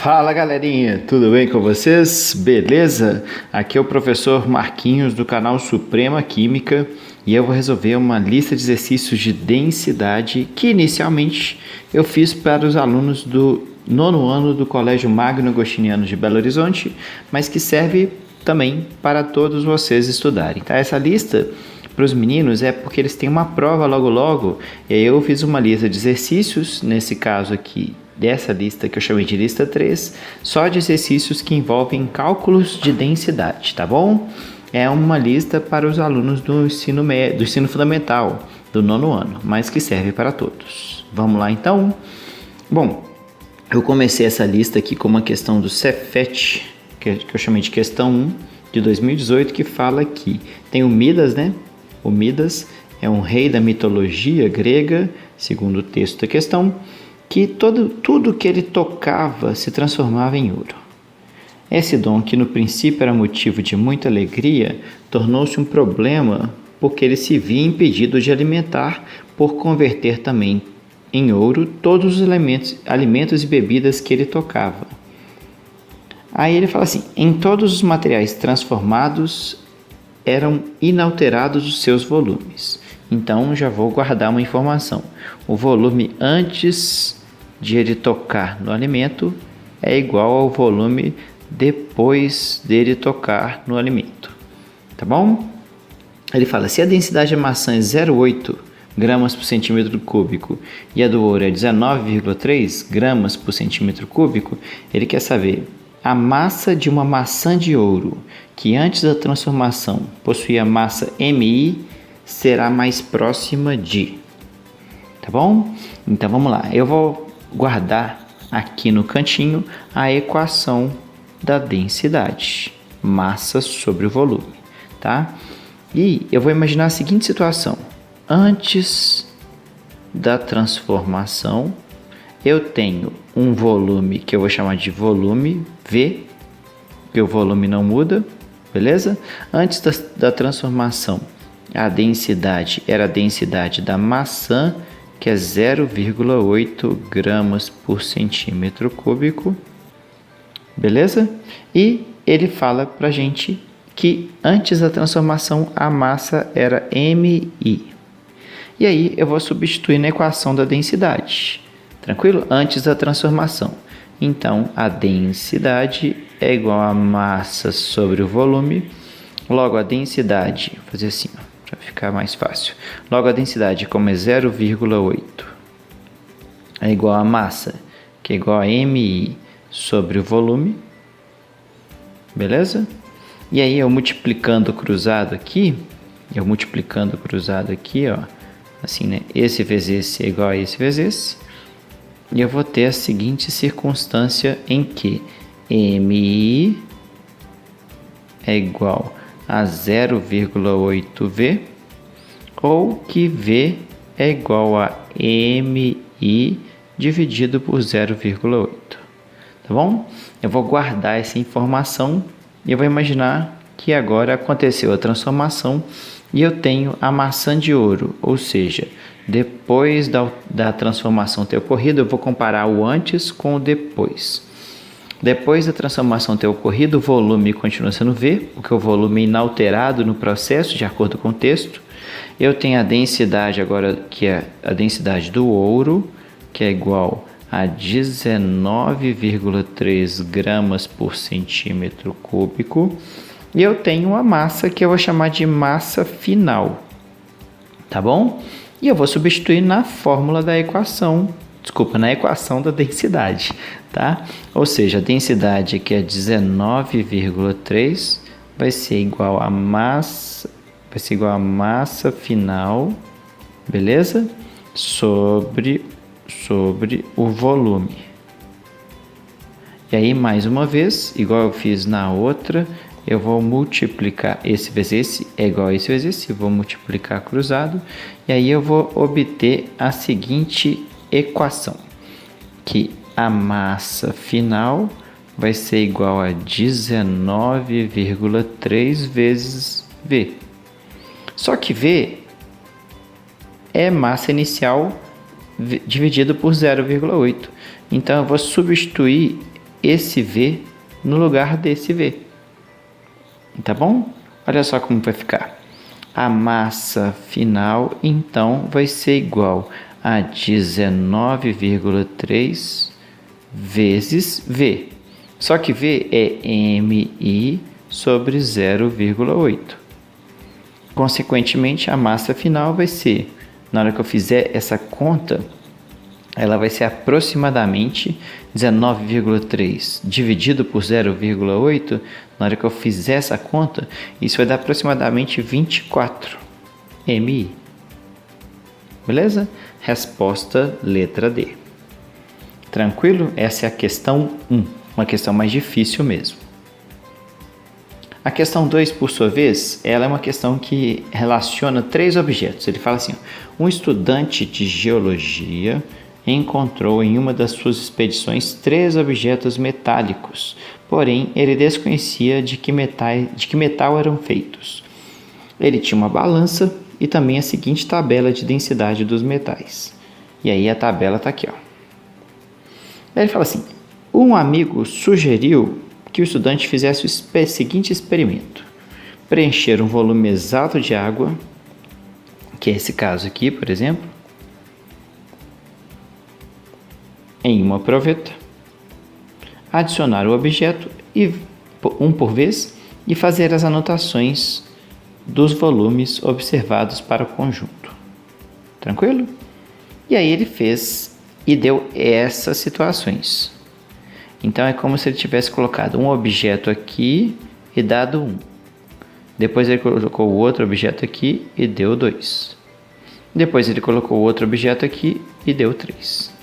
Fala galerinha, tudo bem com vocês? Beleza? Aqui é o professor Marquinhos do canal Suprema Química e eu vou resolver uma lista de exercícios de densidade que inicialmente eu fiz para os alunos do nono ano do Colégio Magno Agostiniano de Belo Horizonte, mas que serve também para todos vocês estudarem, tá? Essa lista para os meninos é porque eles têm uma prova logo e aí eu fiz uma lista de exercícios, nesse caso aqui dessa lista que eu chamei de lista 3, só de exercícios que envolvem cálculos de densidade, tá bom? É uma lista para os alunos do ensino fundamental, do nono ano, mas que serve para todos. Vamos lá então? Bom, eu comecei essa lista aqui com uma questão do Cefet, que eu chamei de questão 1, de 2018, que fala que tem o Midas, né? O Midas é um rei da mitologia grega, segundo o texto da questão, que tudo que ele tocava se transformava em ouro. Esse dom, que no princípio era motivo de muita alegria, tornou-se um problema porque ele se via impedido de alimentar por converter também em ouro todos os alimentos e bebidas que ele tocava. Aí ele fala assim: em todos os materiais transformados eram inalterados os seus volumes. Então já vou guardar uma informação. O volume antes de ele tocar no alimento é igual ao volume depois dele tocar no alimento. Tá bom? Ele fala: se a densidade da maçã é 0,8 gramas por centímetro cúbico e a do ouro é 19,3 gramas por centímetro cúbico, ele quer saber a massa de uma maçã de ouro que antes da transformação possuía massa MI será mais próxima de. Tá bom? Então vamos lá. Eu vou guardar aqui no cantinho a equação da densidade, massa sobre o volume, tá? E eu vou imaginar a seguinte situação: antes da transformação, eu tenho um volume que eu vou chamar de volume V, porque o volume não muda, beleza? Antes da transformação, a densidade era a densidade da maçã, que é 0,8 gramas por centímetro cúbico, beleza? E ele fala pra gente que antes da transformação a massa era MI. E aí eu vou substituir na equação da densidade, tranquilo? Antes da transformação. Então a densidade é igual a massa sobre o volume. Logo a densidade, vou fazer assim, ó, para ficar mais fácil. Logo a densidade, como é 0,8, é igual a massa, que é igual a MI sobre o volume. Beleza? E aí eu multiplicando cruzado aqui, ó, assim, né? Esse vezes esse é igual a esse vezes esse. E eu vou ter a seguinte circunstância em que MI é igual a 0,8V, ou que V é igual a MI dividido por 0,8. Tá bom? Eu vou guardar essa informação e eu vou imaginar que agora aconteceu a transformação e eu tenho a maçã de ouro, ou seja, depois da transformação ter ocorrido, eu vou comparar o antes com o depois. Depois da transformação ter ocorrido, o volume continua sendo V, porque o volume é inalterado no processo, de acordo com o texto. Eu tenho a densidade agora, que é a densidade do ouro, que é igual a 19,3 gramas por centímetro cúbico. E eu tenho a massa, que eu vou chamar de massa final. Tá bom? E eu vou substituir na fórmula da equação, na equação da densidade, tá? Ou seja, a densidade aqui é 19,3, vai ser igual a massa final, beleza? Sobre o volume. E aí, mais uma vez, igual eu fiz na outra, eu vou multiplicar esse vezes esse é igual a esse vezes esse, vou multiplicar cruzado, e aí eu vou obter a seguinte equação, que a massa final vai ser igual a 19,3 vezes V. Só que V é massa inicial dividido por 0,8. Então eu vou substituir esse V no lugar desse V. Tá bom? Olha só como vai ficar. A massa final, então, vai ser igual a 19,3 vezes V. Só que V é MI sobre 0,8. Consequentemente, a massa final vai ser, na hora que eu fizer essa conta, ela vai ser aproximadamente 19,3 dividido por 0,8. Na hora que eu fizer essa conta, isso vai dar aproximadamente 24 MI. Beleza? Resposta letra D. Tranquilo? Essa é a questão 1, uma questão mais difícil mesmo. A questão 2, por sua vez, ela é uma questão que relaciona 3 objetos. Ele fala assim, um estudante de geologia encontrou em uma das suas expedições 3 objetos metálicos, porém ele desconhecia de que metal eram feitos. Ele tinha uma balança e também a seguinte tabela de densidade dos metais. E aí a tabela está aqui. Ó. Aí ele fala assim, um amigo sugeriu que o estudante fizesse o seguinte experimento. Preencher um volume exato de água, que é esse caso aqui, por exemplo, em uma proveta, adicionar o objeto um por vez e fazer as anotações dos volumes observados para o conjunto. Tranquilo? E aí ele fez e deu essas situações. Então é como se ele tivesse colocado um objeto aqui e dado 1. Depois ele colocou o outro objeto aqui e deu 2. Depois ele colocou o outro objeto aqui e deu 3.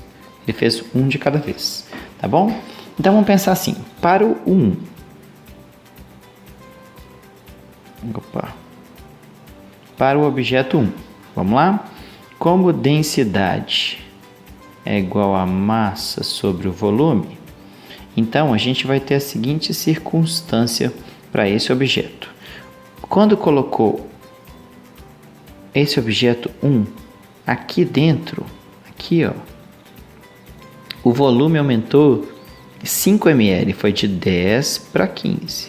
Ele fez um de cada vez, tá bom? Então vamos pensar assim, para o 1. Para o objeto 1, vamos lá? Como densidade é igual a massa sobre o volume, então a gente vai ter a seguinte circunstância para esse objeto. Quando colocou esse objeto 1 aqui dentro, aqui ó, o volume aumentou 5 ml, foi de 10 para 15.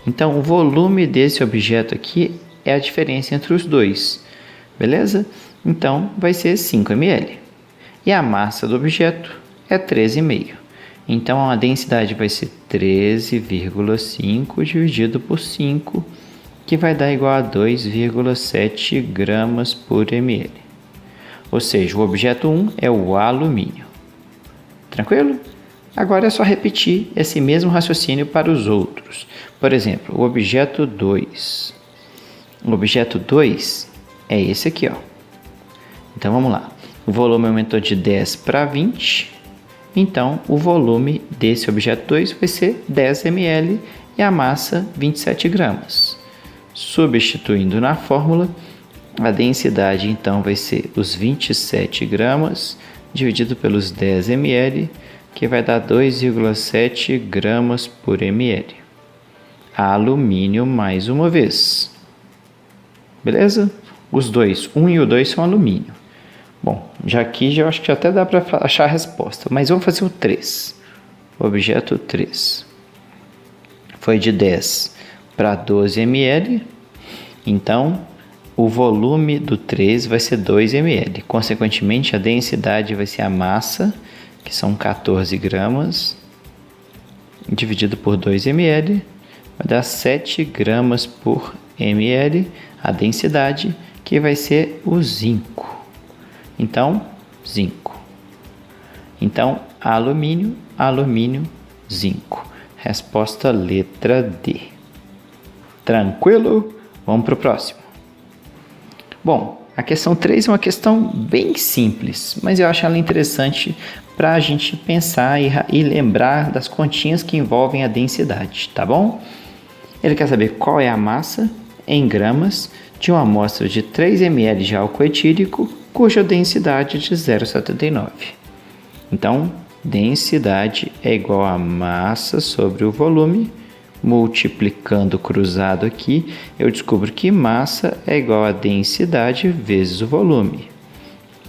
Então, o volume desse objeto aqui é a diferença entre os dois, beleza? Então, vai ser 5 ml. E a massa do objeto é 13,5. Então, a densidade vai ser 13,5 dividido por 5, que vai dar igual a 2,7 gramas por ml. Ou seja, o objeto 1 é o alumínio. Tranquilo? Agora é só repetir esse mesmo raciocínio para os outros. Por exemplo, o objeto 2. O objeto 2 é esse aqui, ó. Então vamos lá. O volume aumentou de 10 para 20. Então o volume desse objeto 2 vai ser 10 ml e a massa 27 gramas. Substituindo na fórmula, a densidade então vai ser os 27 gramas dividido pelos 10 ml, que vai dar 2,7 gramas por ml. Alumínio mais uma vez. Beleza? Os dois, 1 e o 2 são alumínio. Bom, já aqui eu acho que até dá para achar a resposta, mas vamos fazer o 3. O objeto 3 foi de 10 para 12 ml, então o volume do 3 vai ser 2 ml. Consequentemente, a densidade vai ser a massa, que são 14 gramas, dividido por 2 ml, vai dar 7 gramas por ml, a densidade, que vai ser o zinco. Então, zinco. Então, alumínio, alumínio, zinco. Resposta letra D. Tranquilo? Vamos para o próximo. Bom, a questão 3 é uma questão bem simples, mas eu acho ela interessante para a gente pensar e lembrar das continhas que envolvem a densidade, tá bom? Ele quer saber qual é a massa em gramas de uma amostra de 3 ml de álcool etílico, cuja densidade é de 0,79. Então, densidade é igual a massa sobre o volume. Multiplicando cruzado aqui, eu descubro que massa é igual a densidade vezes o volume.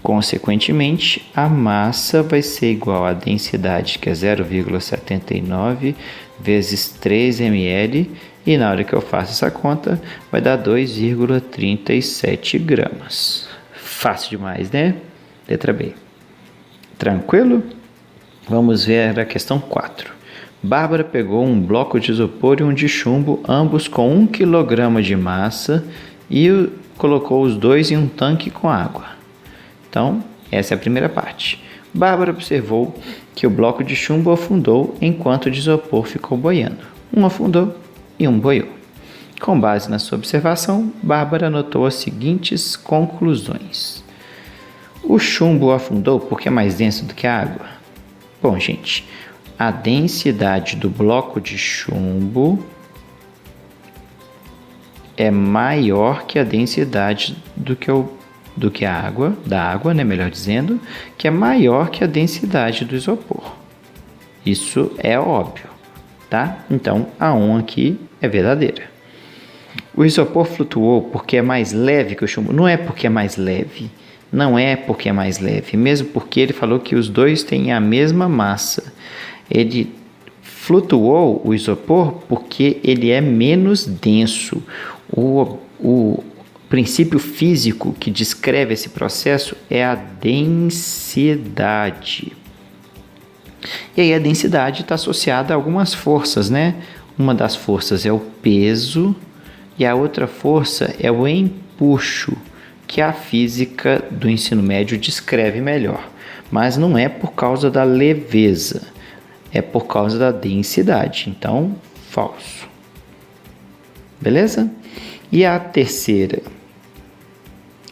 Consequentemente, a massa vai ser igual à densidade, que é 0,79 vezes 3 ml, e na hora que eu faço essa conta, vai dar 2,37 gramas. Fácil demais, né? Letra B. Tranquilo? Vamos ver a questão 4. Bárbara pegou um bloco de isopor e um de chumbo, ambos com 1 kg de massa, e colocou os dois em um tanque com água. Então, essa é a primeira parte. Bárbara observou que o bloco de chumbo afundou enquanto o de isopor ficou boiando. Um afundou e um boiou. Com base na sua observação, Bárbara anotou as seguintes conclusões. O chumbo afundou porque é mais denso do que a água? Bom, gente, a densidade do bloco de chumbo é maior que a densidade da água, né, melhor dizendo, que é maior que a densidade do isopor. Isso é óbvio, tá? Então, a 1 aqui é verdadeira. O isopor flutuou porque é mais leve que o chumbo. Não é porque é mais leve. Não é porque é mais leve. Mesmo porque ele falou que os dois têm a mesma massa. Ele flutuou, o isopor, porque ele é menos denso. O princípio físico que descreve esse processo é a densidade. E aí a densidade está associada a algumas forças, né? Uma das forças é o peso e a outra força é o empuxo, que a física do ensino médio descreve melhor. Mas não é por causa da leveza, é por causa da densidade. Então, falso. Beleza? E a terceira?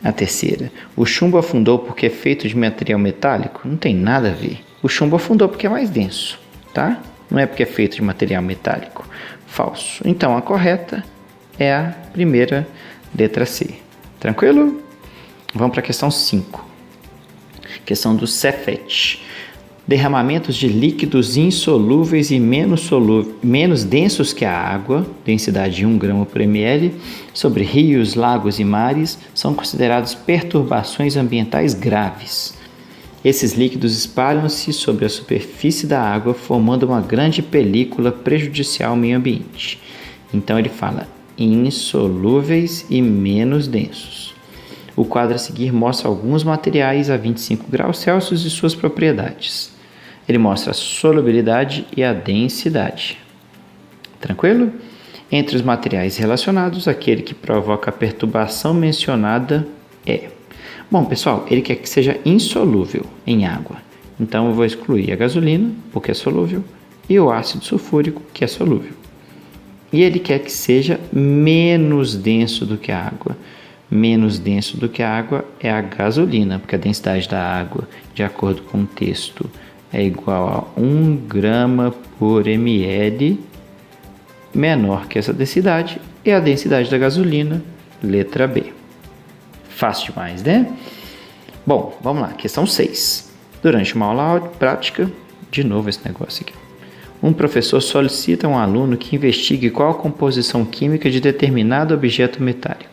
A terceira. O chumbo afundou porque é feito de material metálico? Não tem nada a ver. O chumbo afundou porque é mais denso, tá? Não é porque é feito de material metálico. Falso. Então, a correta é a primeira, letra C. Tranquilo? Vamos para a questão 5. Questão do Cefet. Derramamentos de líquidos insolúveis e menos densos que a água, densidade de 1 grama por ml, sobre rios, lagos e mares, são considerados perturbações ambientais graves. Esses líquidos espalham-se sobre a superfície da água, formando uma grande película prejudicial ao meio ambiente. Então ele fala insolúveis e menos densos. O quadro a seguir mostra alguns materiais a 25 graus Celsius e suas propriedades. Ele mostra a solubilidade e a densidade. Tranquilo? Entre os materiais relacionados, aquele que provoca a perturbação mencionada é... Bom, pessoal, ele quer que seja insolúvel em água. Então, eu vou excluir a gasolina, porque é solúvel, e o ácido sulfúrico, que é solúvel. E ele quer que seja menos denso do que a água. Menos denso do que a água é a gasolina, porque a densidade da água, de acordo com o texto, é igual a 1 grama por ml, menor que essa densidade, é a densidade da gasolina, letra B. Fácil demais, né? Bom, vamos lá, questão 6. Durante uma aula prática, de novo esse negócio aqui. Um professor solicita a um aluno que investigue qual a composição química de determinado objeto metálico.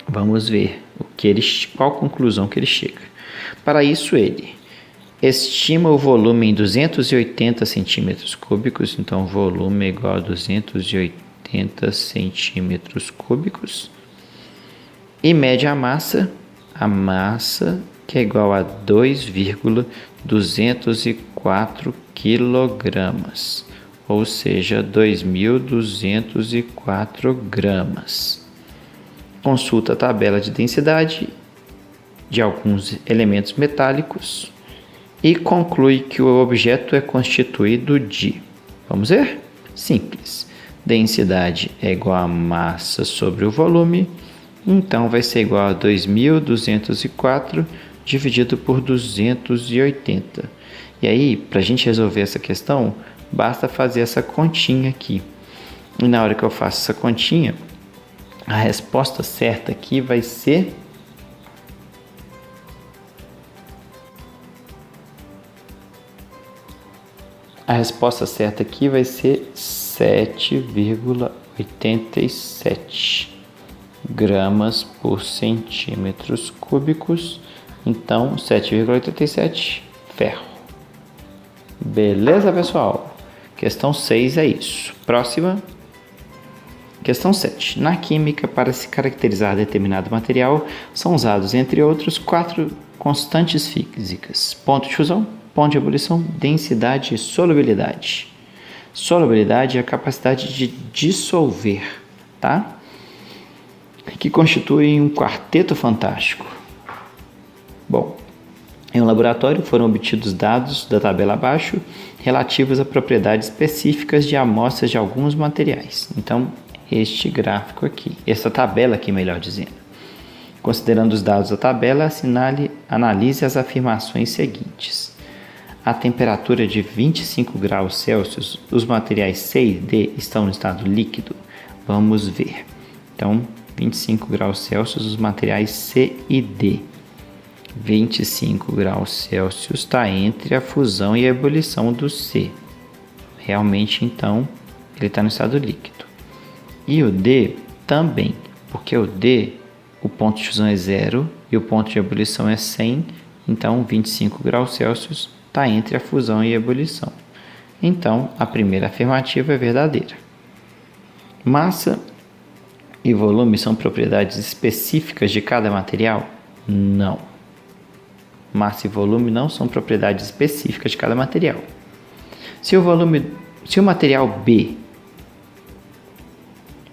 Vamos ver qual conclusão que ele chega. Para isso, ele estima o volume em 280 centímetros cúbicos, então volume é igual a 280 centímetros cúbicos, e mede a massa que é igual a 2,204 quilogramas, ou seja, 2.204 gramas. Consulta a tabela de densidade de alguns elementos metálicos e conclui que o objeto é constituído de... Vamos ver? Simples. Densidade é igual a massa sobre o volume, então vai ser igual a 2.204 dividido por 280. E aí, para a gente resolver essa questão, basta fazer essa continha aqui. E na hora que eu faço essa continha, a resposta certa aqui vai ser... A resposta certa aqui vai ser 7,87 gramas por centímetros cúbicos, Então, 7,87, ferro. Beleza, pessoal? Questão 6 é isso. Próxima. Questão 7. Na química, para se caracterizar determinado material, são usados, entre outros, 4 constantes físicas: ponto de fusão, ponto de ebulição, densidade e solubilidade. Solubilidade é a capacidade de dissolver, tá? Que constitui um quarteto fantástico. Bom, em um laboratório foram obtidos dados da tabela abaixo relativos a propriedades específicas de amostras de alguns materiais. Então, este gráfico aqui, essa tabela aqui, melhor dizendo. Considerando os dados da tabela, analise as afirmações seguintes. A temperatura de 25 graus Celsius, os materiais C e D estão no estado líquido? Vamos ver. Então, 25 graus Celsius, os materiais C e D. 25 graus Celsius está entre a fusão e a ebulição do C. Realmente, então, ele está no estado líquido. E o D também, porque o D, o ponto de fusão é 0 e o ponto de ebulição é 100, então 25 graus Celsius está entre a fusão e a ebulição. Então, a primeira afirmativa é verdadeira. Massa e volume são propriedades específicas de cada material? Não. Massa e volume não são propriedades específicas de cada material. Se o material B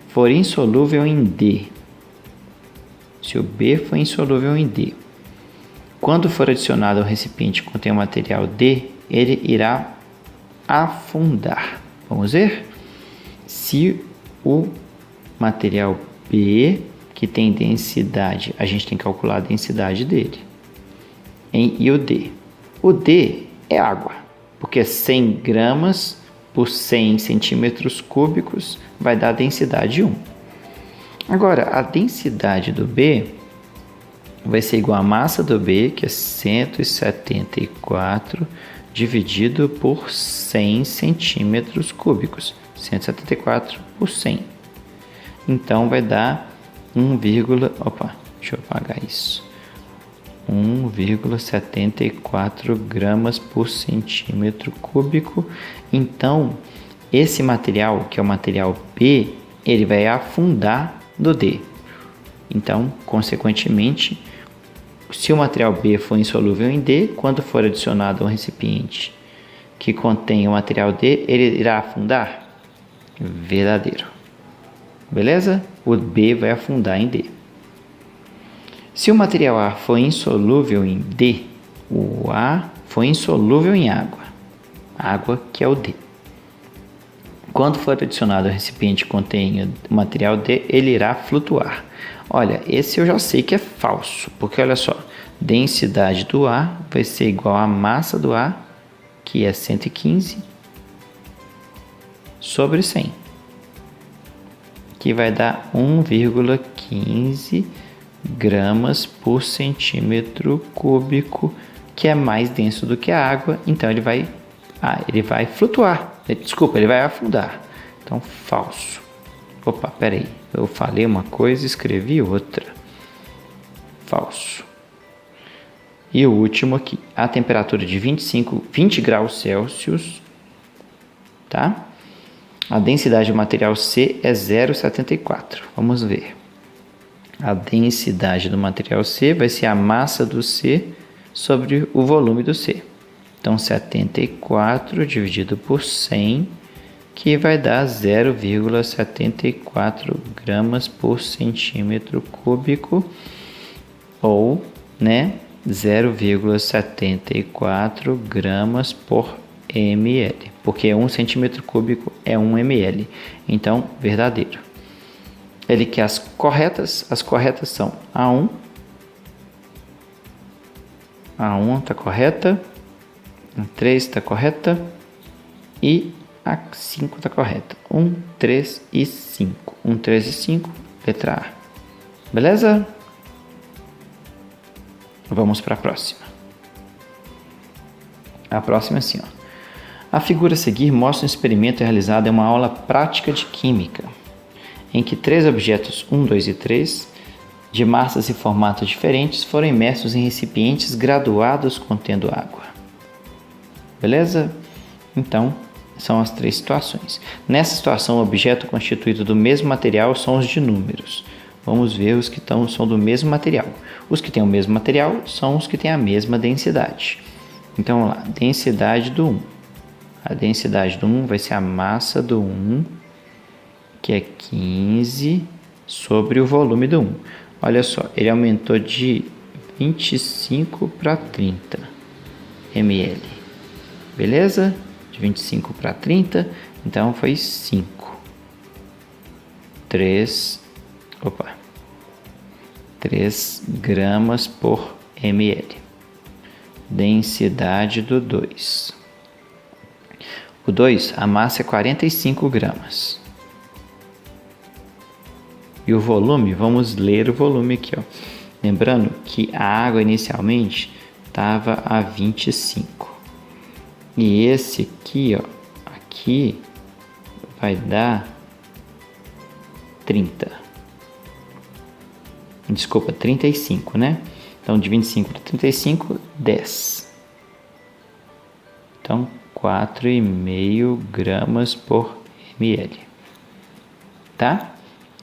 for insolúvel em D, se o B for insolúvel em D, quando for adicionado ao recipiente que contém o material D, ele irá afundar. Vamos ver? Se o material B, que tem densidade, a gente tem que calcular a densidade dele. E o D? O D é água, porque 100 gramas por 100 centímetros cúbicos vai dar a densidade 1. Agora, a densidade do B vai ser igual à massa do B, que é 174, dividido por 100 centímetros cúbicos. 174 por 100. Então, vai dar 1,74 gramas por centímetro cúbico. Então, esse material, que é o material B, ele vai afundar do D. Então, consequentemente, se o material B for insolúvel em D, quando for adicionado a um recipiente que contém o material D, ele irá afundar? Verdadeiro. Beleza? O B vai afundar em D. Se o material A for insolúvel em D, o A for insolúvel em água. Água que é o D. Quando for adicionado ao recipiente que contém o material D, ele irá flutuar. Olha, esse eu já sei que é falso, porque olha só, densidade do A vai ser igual à massa do A, que é 115, sobre 100, que vai dar 1,15 gramas por centímetro cúbico, que é mais denso do que a água, então ele vai flutuar. Desculpa, ele vai afundar. Então, falso. Opa, peraí. Eu falei uma coisa e escrevi outra. Falso. E o último aqui. A temperatura de 20 graus Celsius, tá? A densidade do material C é 0,74. Vamos ver. A densidade do material C vai ser a massa do C sobre o volume do C. Então, 74 dividido por 100, que vai dar 0,74 gramas por centímetro cúbico, ou 0,74 gramas por ml, porque 1 centímetro cúbico é 1 ml. Então, verdadeiro. Ele quer as corretas são A1 está correta, a 3 está correta e a 5 está correta. 1, 3 e 5. 1, 3 e 5, letra A. Beleza? Vamos para a próxima. A próxima é assim, ó. A figura a seguir mostra um experimento realizado em uma aula prática de química, em que 3 objetos, 1, 2 e 3, de massas e formatos diferentes foram imersos em recipientes graduados contendo água. Beleza? Então, são as 3 situações. Nessa situação, o objeto constituído do mesmo material são os de números. Vamos ver os que são do mesmo material. Os que têm o mesmo material são os que têm a mesma densidade. Então, vamos lá. Densidade do 1. A densidade do 1 vai ser a massa do 1, que é 15, sobre o volume do 1. Olha só, ele aumentou de 25 para 30 ml. Beleza? De 25 para 30, então foi 5. 3 gramas por ml. Densidade do 2. O 2, a massa é 45 gramas. E o volume, vamos ler o volume aqui, ó. Lembrando que a água inicialmente estava a 25. E esse aqui, ó, aqui vai dar 30. Desculpa, 35, né? Então, de 25 para 35, 10. Então, 4,5 gramas por ml. Tá?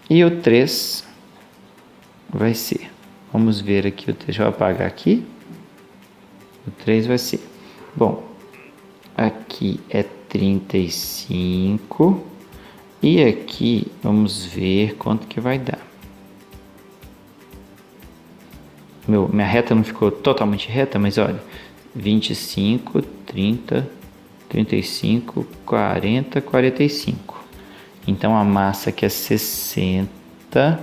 E o 3 vai ser, vamos ver aqui, deixa eu apagar aqui. O 3 vai ser, bom, aqui é 35 e aqui vamos ver quanto que vai dar. Minha reta não ficou totalmente reta, mas olha, 25, 30, 35, 40, 45. Então a massa que é 60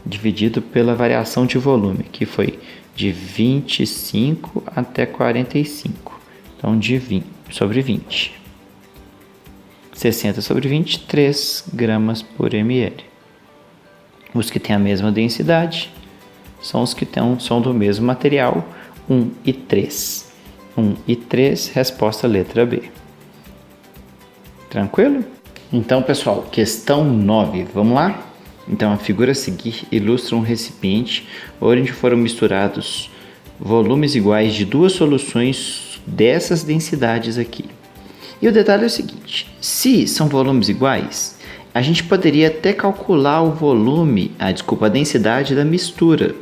dividido pela variação de volume, que foi de 25 até 45. Então de 20 sobre 20. 60 sobre 20, 3 gramas por ml. Os que têm a mesma densidade são os que são do mesmo material, 1 e 3. 1 e 3, resposta letra B. Tranquilo? Então, pessoal, questão 9, vamos lá? Então, a figura a seguir ilustra um recipiente onde foram misturados volumes iguais de 2 soluções dessas densidades aqui. E o detalhe é o seguinte, se são volumes iguais, a gente poderia até calcular o volume, a densidade da mistura.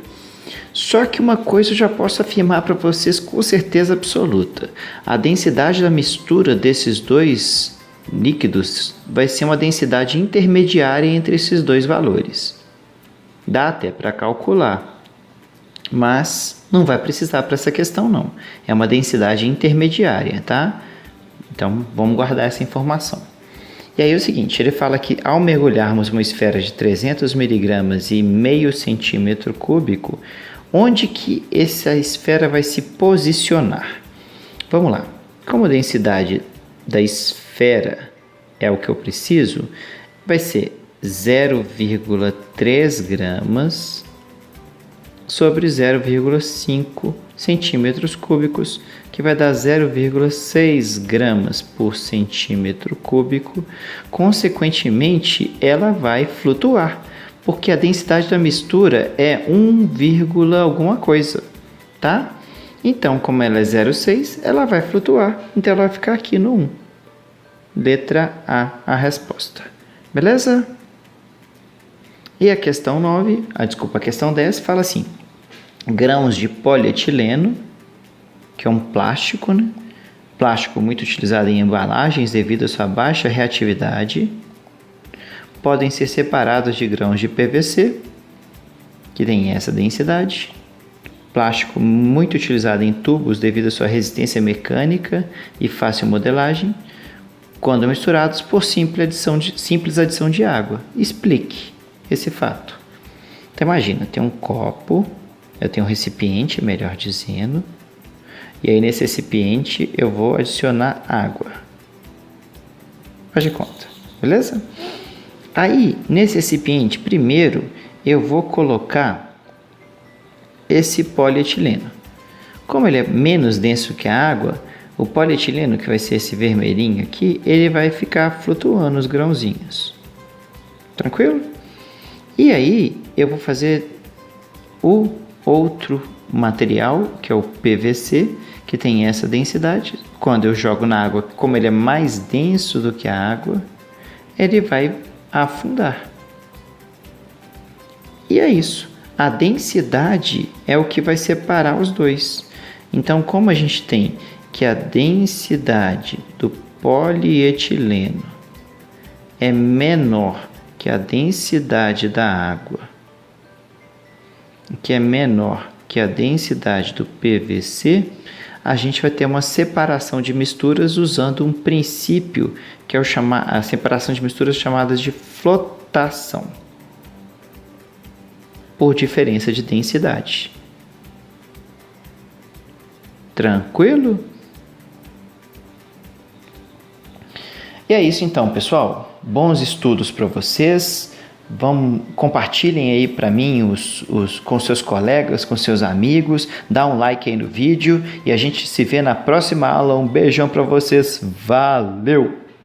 Só que uma coisa eu já posso afirmar para vocês com certeza absoluta. A densidade da mistura desses 2 líquidos vai ser uma densidade intermediária entre esses 2 valores. Dá até para calcular, mas não vai precisar para essa questão não. É uma densidade intermediária, tá? Então vamos guardar essa informação. E aí é o seguinte, ele fala que ao mergulharmos uma esfera de 300 miligramas e meio centímetro cúbico, onde que essa esfera vai se posicionar? Vamos lá. Como a densidade da esfera é o que eu preciso, vai ser 0,3 gramas sobre 0,5 centímetros cúbicos, que vai dar 0,6 gramas por centímetro cúbico. Consequentemente, ela vai flutuar, porque a densidade da mistura é 1, alguma coisa, tá? Então, como ela é 0,6, ela vai flutuar, então ela vai ficar aqui no 1. Letra A resposta. Beleza? E a questão 9, a questão 10 fala assim: grãos de polietileno, que é um plástico, né? Plástico muito utilizado em embalagens devido à sua baixa reatividade, podem ser separados de grãos de PVC, que tem essa densidade. Plástico muito utilizado em tubos devido à sua resistência mecânica e fácil modelagem, quando misturados por simples adição de água. Explique esse fato. Então imagina, tem um copo, eu tenho um recipiente, melhor dizendo, e aí nesse recipiente eu vou adicionar água. Faz de conta, beleza? Aí, nesse recipiente, primeiro eu vou colocar esse polietileno. Como ele é menos denso que a água, o polietileno, que vai ser esse vermelhinho aqui, ele vai ficar flutuando os grãozinhos. Tranquilo? E aí, eu vou fazer o outro material, que é o PVC, que tem essa densidade. Quando eu jogo na água, como ele é mais denso do que a água, ele vai afundar. E é isso. A densidade é o que vai separar os dois. Então, como a gente tem que a densidade do polietileno é menor que a densidade da água, que é menor que a densidade do PVC, a gente vai ter uma separação de misturas usando um princípio que é a separação de misturas chamadas de flotação, por diferença de densidade. Tranquilo? E é isso então, pessoal. Bons estudos para vocês. Compartilhem aí para mim com seus colegas, com seus amigos. Dá um like aí no vídeo e a gente se vê na próxima aula. Um beijão para vocês. Valeu!